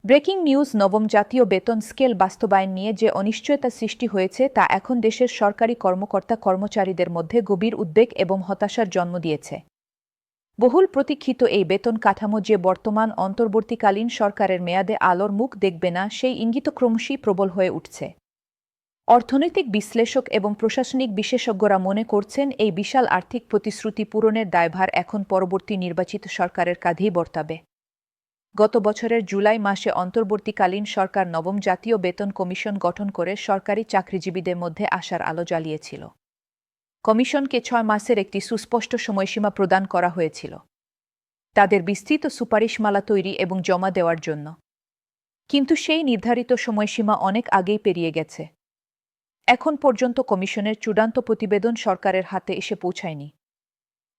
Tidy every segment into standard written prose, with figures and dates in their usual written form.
Breaking news নবম জাতীয় বেতন স্কেল বাস্তবায়ন নিয়ে যে অনিশ্চয়তা সৃষ্টি হয়েছে তা এখন দেশের সরকারি কর্মকর্তা কর্মচারীদের মধ্যে গভীর উদ্বেগ এবং হতাশার জন্ম দিয়েছে। বহুল প্রতীক্ষিত এই বেতন কাঠামো যে বর্তমান অন্তর্বর্তীকালীন সরকারের মেয়াদে আলোর মুখ দেখবে না সেই ইঙ্গিত ক্রমশই প্রবল হয়ে উঠছে। অর্থনৈতিক বিশ্লেষক এবং প্রশাসনিক বিশেষজ্ঞরা মনে করছেন এই বিশাল আর্থিক প্রতিশ্রুতি পূরণের দায়ভার এখন পরবর্তী নির্বাচিত সরকারের কাঁধেই বর্তাবে। গত বছরের জুলাই মাসে অন্তর্বর্তীকালীন সরকার নবম জাতীয় বেতন কমিশন গঠন করে সরকারি চাকরিজীবীদের মধ্যে আশার আলো জ্বালিয়েছিল। কমিশনকে ৬ মাসের একটি সুস্পষ্ট সময়সীমা প্রদান করা হয়েছিল তাদের বিস্তৃত সুপারিশমালা তৈরি এবং জমা দেওয়ার জন্য। কিন্তু সেই নির্ধারিত সময়সীমা অনেক আগেই পেরিয়ে গেছে। এখন পর্যন্ত কমিশনের চূড়ান্ত প্রতিবেদন সরকারের হাতে এসে পৌঁছায়নি।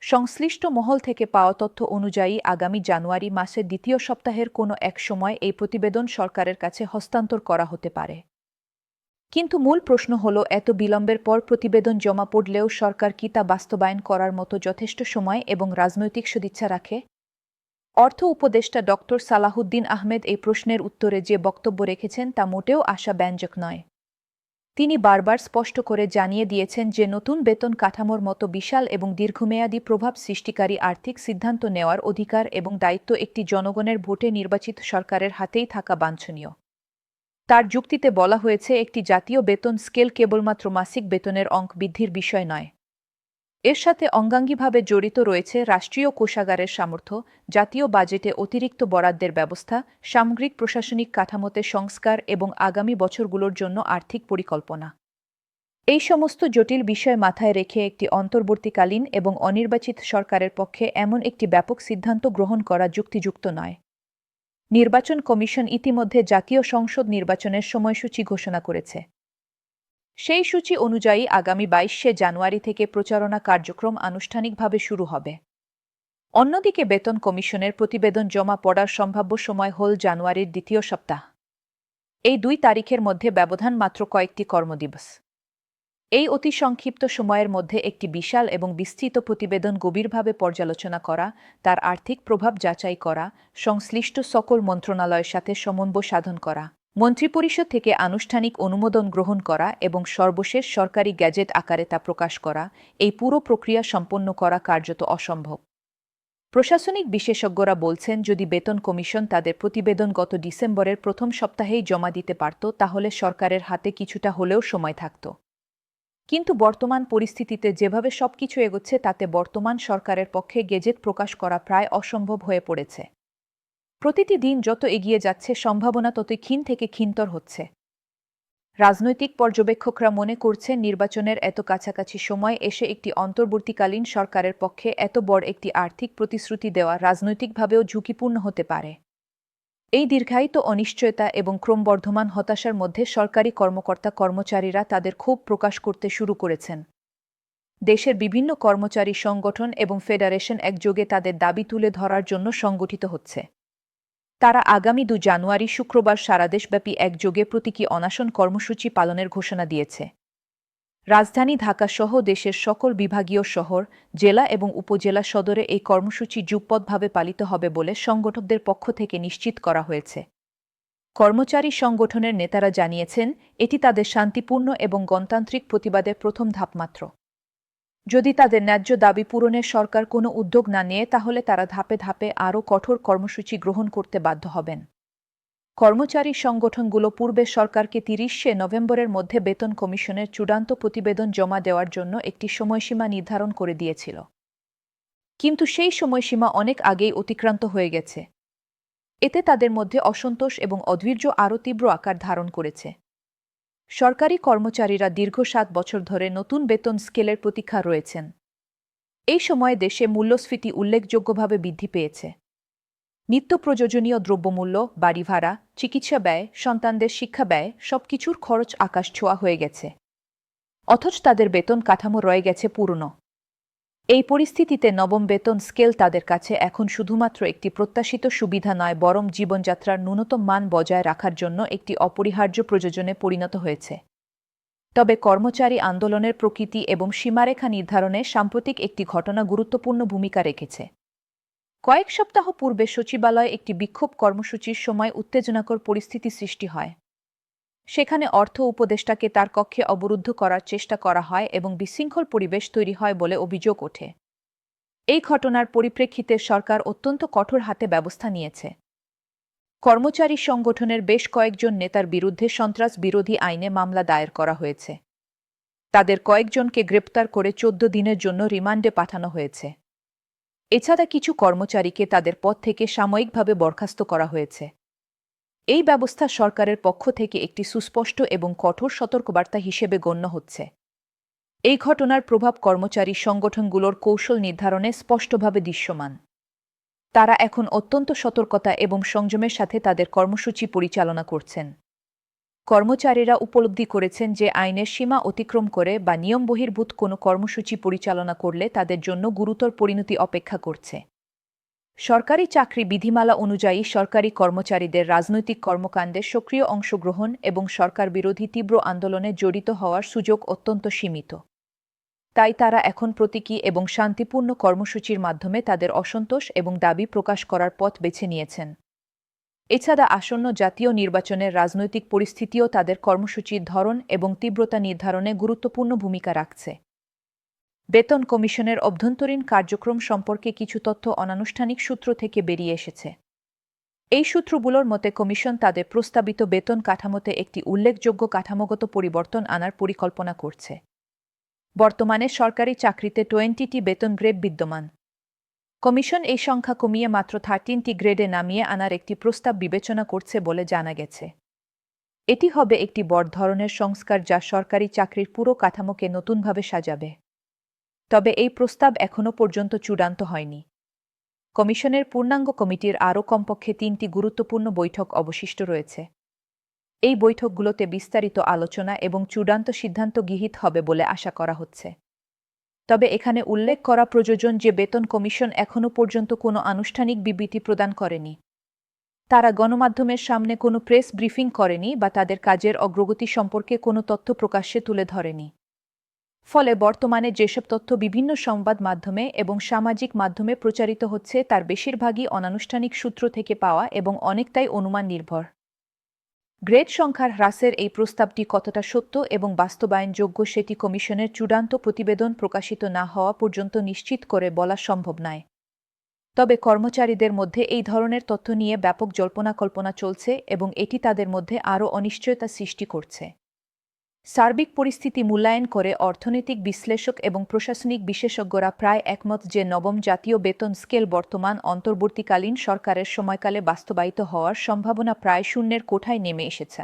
সংশ্লিষ্ট মহল থেকে পাওয়া তথ্য অনুযায়ী আগামী জানুয়ারি মাসের দ্বিতীয় সপ্তাহের কোনো এক সময় এই প্রতিবেদন সরকারের কাছে হস্তান্তর করা হতে পারে। কিন্তু মূল প্রশ্ন হল, এত বিলম্বের পর প্রতিবেদন জমা পড়লেও সরকার কি তা বাস্তবায়ন করার মতো যথেষ্ট সময় এবং রাজনৈতিক সদিচ্ছা রাখে? অর্থ উপদেষ্টা ডক্টর সালাহুদ্দিন আহমেদ এই প্রশ্নের উত্তরে যে বক্তব্য রেখেছেন তা মোটেও আশাব্যঞ্জক নয়। তিনি বারবার স্পষ্ট করে জানিয়ে দিয়েছেন যে নতুন বেতন কাঠামোর মতো বিশাল এবং দীর্ঘমেয়াদী প্রভাব সৃষ্টিকারী আর্থিক সিদ্ধান্ত নেওয়ার অধিকার এবং দায়িত্ব একটি জনগণের ভোটে নির্বাচিত সরকারের হাতেই থাকা বাঞ্ছনীয়। তার যুক্তিতে বলা হয়েছে, একটি জাতীয় বেতন স্কেল কেবলমাত্র মাসিক বেতনের অঙ্ক বৃদ্ধির বিষয় নয়। এর সাথে অঙ্গাঙ্গিভাবে জড়িত রয়েছে রাষ্ট্রীয় কোষাগারের সামর্থ্য, জাতীয় বাজেটে অতিরিক্ত বরাদ্দের ব্যবস্থা, সামগ্রিক প্রশাসনিক কাঠামোতে সংস্কার এবং আগামী বছরগুলোর জন্য আর্থিক পরিকল্পনা। এই সমস্ত জটিল বিষয় মাথায় রেখে একটি অন্তর্বর্তীকালীন এবং অনির্বাচিত সরকারের পক্ষে এমন একটি ব্যাপক সিদ্ধান্ত গ্রহণ করা যুক্তিযুক্ত নয়। নির্বাচন কমিশন ইতিমধ্যে জাতীয় সংসদ নির্বাচনের সময়সূচি ঘোষণা করেছে। সেই সূচি অনুযায়ী আগামী ২২শে জানুয়ারি থেকে প্রচারণা কার্যক্রম আনুষ্ঠানিকভাবে শুরু হবে। অন্যদিকে বেতন কমিশনের প্রতিবেদন জমা পড়ার সম্ভাব্য সময় হল জানুয়ারির দ্বিতীয় সপ্তাহ। এই ২ তারিখের মধ্যে ব্যবধান মাত্র কয়েকটি কর্মদিবস। এই অতি সংক্ষিপ্ত সময়ের মধ্যে একটি বিশাল এবং বিস্তৃত প্রতিবেদন গভীরভাবে পর্যালোচনা করা, তার আর্থিক প্রভাব যাচাই করা, সংশ্লিষ্ট সকল মন্ত্রণালয়ের সাথে সমন্বয় সাধন করা, মন্ত্রিপরিষদ থেকে আনুষ্ঠানিক অনুমোদন গ্রহণ করা এবং সর্বশেষ সরকারি গ্যাজেট আকারে তা প্রকাশ করা, এই পুরো প্রক্রিয়া সম্পন্ন করা কার্যত অসম্ভব। প্রশাসনিক বিশেষজ্ঞরা বলছেন, যদি বেতন কমিশন তাদের প্রতিবেদন গত ডিসেম্বরের প্রথম সপ্তাহেই জমা দিতে পারত তাহলে সরকারের হাতে কিছুটা হলেও সময় থাকত। কিন্তু বর্তমান পরিস্থিতিতে যেভাবে সবকিছু এগোচ্ছে তাতে বর্তমান সরকারের পক্ষে গেজেট প্রকাশ করা প্রায় অসম্ভব হয়ে পড়েছে। প্রতিটি দিন যত এগিয়ে যাচ্ছে সম্ভাবনা ততই ক্ষীণ থেকে ক্ষীণতর হচ্ছে। রাজনৈতিক পর্যবেক্ষকরা মনে করছেন, নির্বাচনের এত কাছাকাছি সময় এসে একটি অন্তর্বর্তীকালীন সরকারের পক্ষে এত বড় একটি আর্থিক প্রতিশ্রুতি দেওয়া রাজনৈতিকভাবেও ঝুঁকিপূর্ণ হতে পারে। এই দীর্ঘায়িত অনিশ্চয়তা এবং ক্রমবর্ধমান হতাশার মধ্যে সরকারি কর্মকর্তা কর্মচারীরা তাদের ক্ষোভ প্রকাশ করতে শুরু করেছেন। দেশের বিভিন্ন কর্মচারী সংগঠন এবং ফেডারেশন একযোগে তাদের দাবি তুলে ধরার জন্য সংগঠিত হচ্ছে। তারা আগামী ২ জানুয়ারি শুক্রবার সারাদেশব্যাপী একযোগে প্রতীকী অনশন কর্মসূচি পালনের ঘোষণা দিয়েছে। রাজধানী ঢাকাসহ দেশের সকল বিভাগীয় শহর, জেলা এবং উপজেলা সদরে এই কর্মসূচি যুগপৎভাবে পালিত হবে বলে সংগঠকদের পক্ষ থেকে নিশ্চিত করা হয়েছে। কর্মচারী সংগঠনের নেতারা জানিয়েছেন, এটি তাদের শান্তিপূর্ণ এবং গণতান্ত্রিক প্রতিবাদের প্রথম ধাপ মাত্র। যদি তাদের ন্যায্য দাবি পূরণে সরকার কোনো উদ্যোগ না নেয় তাহলে তারা ধাপে ধাপে আরও কঠোর কর্মসূচি গ্রহণ করতে বাধ্য হবেন। কর্মচারী সংগঠনগুলো পূর্বে সরকারকে ৩০শে নভেম্বরের মধ্যে বেতন কমিশনের চূড়ান্ত প্রতিবেদন জমা দেওয়ার জন্য একটি সময়সীমা নির্ধারণ করে দিয়েছিল। কিন্তু সেই সময়সীমা অনেক আগেই অতিক্রান্ত হয়ে গেছে। এতে তাদের মধ্যে অসন্তোষ এবং অধৈর্য আরও তীব্র আকার ধারণ করেছে। সরকারি কর্মচারীরা দীর্ঘ ৭ বছর ধরে নতুন বেতন স্কেলের প্রতীক্ষা রয়েছেন। এই সময়ে দেশে মূল্যস্ফীতি উল্লেখযোগ্যভাবে বৃদ্ধি পেয়েছে। নিত্য প্রয়োজনীয় দ্রব্যমূল্য, বাড়ি ভাড়া, চিকিৎসা ব্যয়, সন্তানদের শিক্ষা ব্যয় সবকিছুর খরচ আকাশ ছোঁয়া হয়ে গেছে। অথচ তাদের বেতন কাঠামো রয়ে গেছে পুরনো। এই পরিস্থিতিতে নবম বেতন স্কেল তাদের কাছে এখন শুধুমাত্র একটি প্রত্যাশিত সুবিধা নয়, বরং জীবনযাত্রার ন্যূনতম মান বজায় রাখার জন্য একটি অপরিহার্য প্রয়োজনে পরিণত হয়েছে। তবে কর্মচারী আন্দোলনের প্রকৃতি এবং সীমারেখা নির্ধারণে সাম্প্রতিক একটি ঘটনা গুরুত্বপূর্ণ ভূমিকা রেখেছে। কয়েক সপ্তাহ পূর্বে সচিবালয়ে একটি বিক্ষোভ কর্মসূচির সময় উত্তেজনাকর পরিস্থিতি সৃষ্টি হয়। সেখানে অর্থ উপদেষ্টাকে তার কক্ষে অবরুদ্ধ করার চেষ্টা করা হয় এবং বিশৃঙ্খল পরিবেশ তৈরি হয় বলে অভিযোগ ওঠে। এই ঘটনার পরিপ্রেক্ষিতে সরকার অত্যন্ত কঠোর হাতে ব্যবস্থা নিয়েছে। কর্মচারী সংগঠনের বেশ কয়েকজন নেতার বিরুদ্ধে সন্ত্রাস বিরোধী আইনে মামলা দায়ের করা হয়েছে। তাদের কয়েকজনকে গ্রেপ্তার করে 14 দিনের জন্য রিমান্ডে পাঠানো হয়েছে। এছাড়া কিছু কর্মচারীকে তাদের পদ থেকে সাময়িকভাবে বরখাস্ত করা হয়েছে। এই ব্যবস্থা সরকারের পক্ষ থেকে একটি সুস্পষ্ট এবং কঠোর সতর্কবার্তা হিসেবে গণ্য হচ্ছে। এই ঘটনার প্রভাব কর্মচারী সংগঠনগুলোর কৌশল নির্ধারণে স্পষ্টভাবে দৃশ্যমান। তারা এখন অত্যন্ত সতর্কতা এবং সংযমের সাথে তাদের কর্মসূচি পরিচালনা করছেন। কর্মচারীরা উপলব্ধি করেছেন যে আইনের সীমা অতিক্রম করে বা নিয়ম বহির্ভূত কোনো কর্মসূচি পরিচালনা করলে তাদের জন্য গুরুতর পরিণতি অপেক্ষা করছে। সরকারি চাকরি বিধিমালা অনুযায়ী সরকারি কর্মচারীদের রাজনৈতিক কর্মকাণ্ডে সক্রিয় অংশগ্রহণ এবং সরকার বিরোধী তীব্র আন্দোলনে জড়িত হওয়ার সুযোগ অত্যন্ত সীমিত। তাই তারা এখন প্রতীকী এবং শান্তিপূর্ণ কর্মসূচির মাধ্যমে তাদের অসন্তোষ এবং দাবি প্রকাশ করার পথ বেছে নিয়েছেন। এছাড়া আসন্ন জাতীয় নির্বাচনের রাজনৈতিক পরিস্থিতিও তাদের কর্মসূচির ধরন এবং তীব্রতা নির্ধারণে গুরুত্বপূর্ণ ভূমিকা রাখছে। বেতন কমিশনের অভ্যন্তরীণ কার্যক্রম সম্পর্কে কিছু তথ্য অনানুষ্ঠানিক সূত্র থেকে বেরিয়ে এসেছে। এই সূত্রগুলোর মতে কমিশন তাদের প্রস্তাবিত বেতন কাঠামোতে একটি উল্লেখযোগ্য কাঠামোগত পরিবর্তন আনার পরিকল্পনা করছে। বর্তমানে সরকারি চাকরিতে 20টি বেতন গ্রেড বিদ্যমান। কমিশন এই সংখ্যা কমিয়ে মাত্র 13টি গ্রেডে নামিয়ে আনার একটি প্রস্তাব বিবেচনা করছে বলে জানা গেছে। এটি হবে একটি বড় ধরনের সংস্কার যা সরকারি চাকরির পুরো কাঠামোকে নতুনভাবে সাজাবে। তবে এই প্রস্তাব এখনও পর্যন্ত চূড়ান্ত হয়নি। কমিশনের পূর্ণাঙ্গ কমিটির আরও কমপক্ষে 3টি গুরুত্বপূর্ণ বৈঠক অবশিষ্ট রয়েছে। এই বৈঠকগুলোতে বিস্তারিত আলোচনা এবং চূড়ান্ত সিদ্ধান্ত গৃহীত হবে বলে আশা করা হচ্ছে। তবে এখানে উল্লেখ করা প্রয়োজন যে বেতন কমিশন এখনও পর্যন্ত কোনো আনুষ্ঠানিক বিবৃতি প্রদান করেনি। তারা গণমাধ্যমের সামনে কোনো প্রেস ব্রিফিং করেনি বা তাদের কাজের অগ্রগতি সম্পর্কে কোনো তথ্য প্রকাশ্যে তুলে ধরেনি। ফলে বর্তমানে যেসব তথ্য বিভিন্ন সংবাদ মাধ্যমে এবং সামাজিক মাধ্যমে প্রচারিত হচ্ছে তার বেশিরভাগই অনানুষ্ঠানিক সূত্র থেকে পাওয়া এবং অনেকটাই অনুমান নির্ভর। গ্রেড সংখ্যার হ্রাসের এই প্রস্তাবটি কতটা সত্য এবং বাস্তবায়নযোগ্য সেটি কমিশনের চূড়ান্ত প্রতিবেদন প্রকাশিত না হওয়া পর্যন্ত নিশ্চিত করে বলা সম্ভব নয়। তবে কর্মচারীদের মধ্যে এই ধরনের তথ্য নিয়ে ব্যাপক জল্পনা-কল্পনা চলছে এবং এটি তাদের মধ্যে আরও অনিশ্চয়তা সৃষ্টি করছে। সার্বিক পরিস্থিতি মূল্যায়ন করে অর্থনৈতিক বিশ্লেষক এবং প্রশাসনিক বিশেষজ্ঞরা প্রায় একমত যে নবম জাতীয় বেতন স্কেল বর্তমান অন্তর্বর্তীকালীন সরকারের সময়কালে বাস্তবায়িত হওয়ার সম্ভাবনা প্রায় শূন্যের কোঠায় নেমে এসেছে।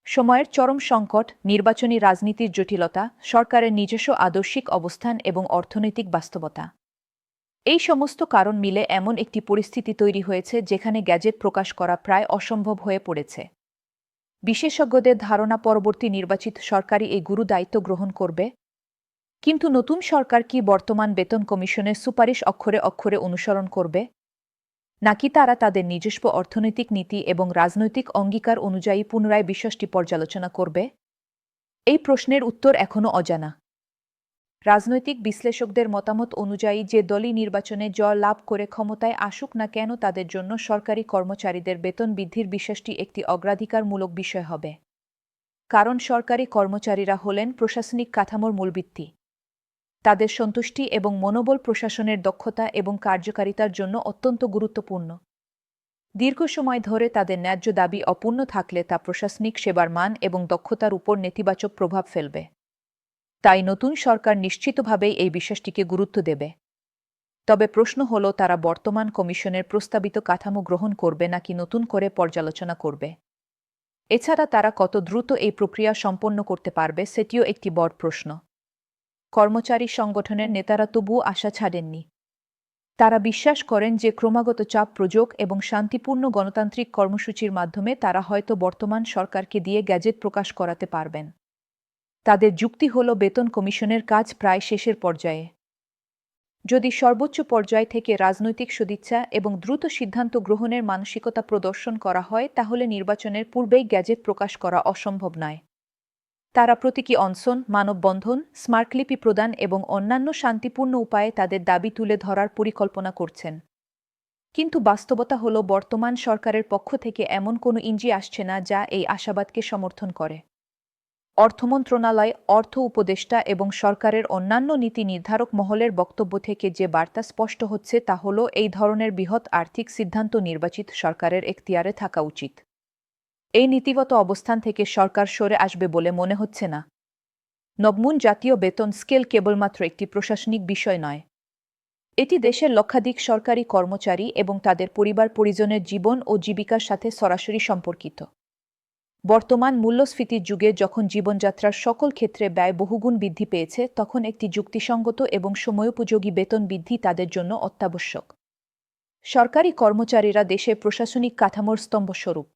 সময়ের চরম সংকট, নির্বাচনী রাজনীতির জটিলতা, সরকারের নিজস্ব আদর্শিক অবস্থান এবং অর্থনৈতিক বাস্তবতা, এই সমস্ত কারণ মিলে এমন একটি পরিস্থিতি তৈরি হয়েছে যেখানে গ্যাজেট প্রকাশ করা প্রায় অসম্ভব হয়ে পড়েছে। বিশেষজ্ঞদের ধারণা পরবর্তী নির্বাচিত সরকারই এই গুরু দায়িত্ব গ্রহণ করবে। কিন্তু নতুন সরকার কি বর্তমান বেতন কমিশনের সুপারিশ অক্ষরে অক্ষরে অনুসরণ করবে, নাকি তারা তাদের নিজস্ব অর্থনৈতিক নীতি এবং রাজনৈতিক অঙ্গীকার অনুযায়ী পুনরায় বিষয়টি পর্যালোচনা করবে? এই প্রশ্নের উত্তর এখনও অজানা। রাজনৈতিক বিশ্লেষকদের মতামত অনুযায়ী যে দলই নির্বাচনে জয় লাভ করে ক্ষমতায় আসুক না কেন তাদের জন্য সরকারি কর্মচারীদের বেতন বৃদ্ধির বিষয়টি একটি অগ্রাধিকারমূলক বিষয় হবে। কারণ সরকারি কর্মচারীরা হলেন প্রশাসনিক কাঠামোর মূলভিত্তি। তাদের সন্তুষ্টি এবং মনোবল প্রশাসনের দক্ষতা এবং কার্যকারিতার জন্য অত্যন্ত গুরুত্বপূর্ণ। দীর্ঘ সময় ধরে তাদের ন্যায্য দাবি অপূর্ণ থাকলে তা প্রশাসনিক সেবার মান এবং দক্ষতার উপর নেতিবাচক প্রভাব ফেলবে। তাই নতুন সরকার নিশ্চিতভাবেই এই বিষয়টিকে গুরুত্ব দেবে। তবে প্রশ্ন হল তারা বর্তমান কমিশনের প্রস্তাবিত কাঠামো গ্রহণ করবে নাকি নতুন করে পর্যালোচনা করবে। এছাড়া তারা কত দ্রুত এই প্রক্রিয়া সম্পন্ন করতে পারবে সেটিও একটি বড় প্রশ্ন। কর্মচারী সংগঠনের নেতারা তবুও আশা ছাড়েননি। তারা বিশ্বাস করেন যে ক্রমাগত চাপ প্রয়োগ এবং শান্তিপূর্ণ গণতান্ত্রিক কর্মসূচির মাধ্যমে তারা হয়তো বর্তমান সরকারকে দিয়ে গ্যাজেট প্রকাশ করাতে পারবেন। তাদের যুক্তি হল বেতন কমিশনের কাজ প্রায় শেষের পর্যায়ে। যদি সর্বোচ্চ পর্যায় থেকে রাজনৈতিক সদিচ্ছা এবং দ্রুত সিদ্ধান্ত গ্রহণের মানসিকতা প্রদর্শন করা হয় তাহলে নির্বাচনের পূর্বেই গ্যাজেট প্রকাশ করা অসম্ভব নয়। তারা প্রতীকী অনশন, মানববন্ধন, স্মারকলিপি প্রদান এবং অন্যান্য শান্তিপূর্ণ উপায়ে তাদের দাবি তুলে ধরার পরিকল্পনা করছেন। কিন্তু বাস্তবতা হলো বর্তমান সরকারের পক্ষ থেকে এমন কোনো ইঞ্জি আসছে না যা এই আশাবাদকে সমর্থন করে। অর্থ মন্ত্রণালয়, অর্থ উপদেষ্টা এবং সরকারের অন্যান্য নীতি নির্ধারক মহলের বক্তব্য থেকে যে বার্তা স্পষ্ট হচ্ছে তা হল এই ধরনের বৃহৎ আর্থিক সিদ্ধান্ত নির্বাচিত সরকারের এখতিয়ারে থাকা উচিত। এই নীতিগত অবস্থান থেকে সরকার সরে আসবে বলে মনে হচ্ছে না। নবমুন জাতীয় বেতন স্কেল কেবলমাত্র একটি প্রশাসনিক বিষয় নয়। এটি দেশের লক্ষাধিক সরকারি কর্মচারী এবং তাদের পরিবার পরিজনের জীবন ও জীবিকার সাথে সরাসরি সম্পর্কিত। বর্তমান মূল্যস্ফীতির যুগে যখন জীবনযাত্রার সকল ক্ষেত্রে ব্যয় বহুগুণ বৃদ্ধি পেয়েছে, তখন একটি যুক্তিসঙ্গত এবং সময়োপযোগী বেতন বৃদ্ধি তাদের জন্য অত্যাবশ্যক। সরকারি কর্মচারীরা দেশের প্রশাসনিক কাঠামোর স্তম্ভস্বরূপ।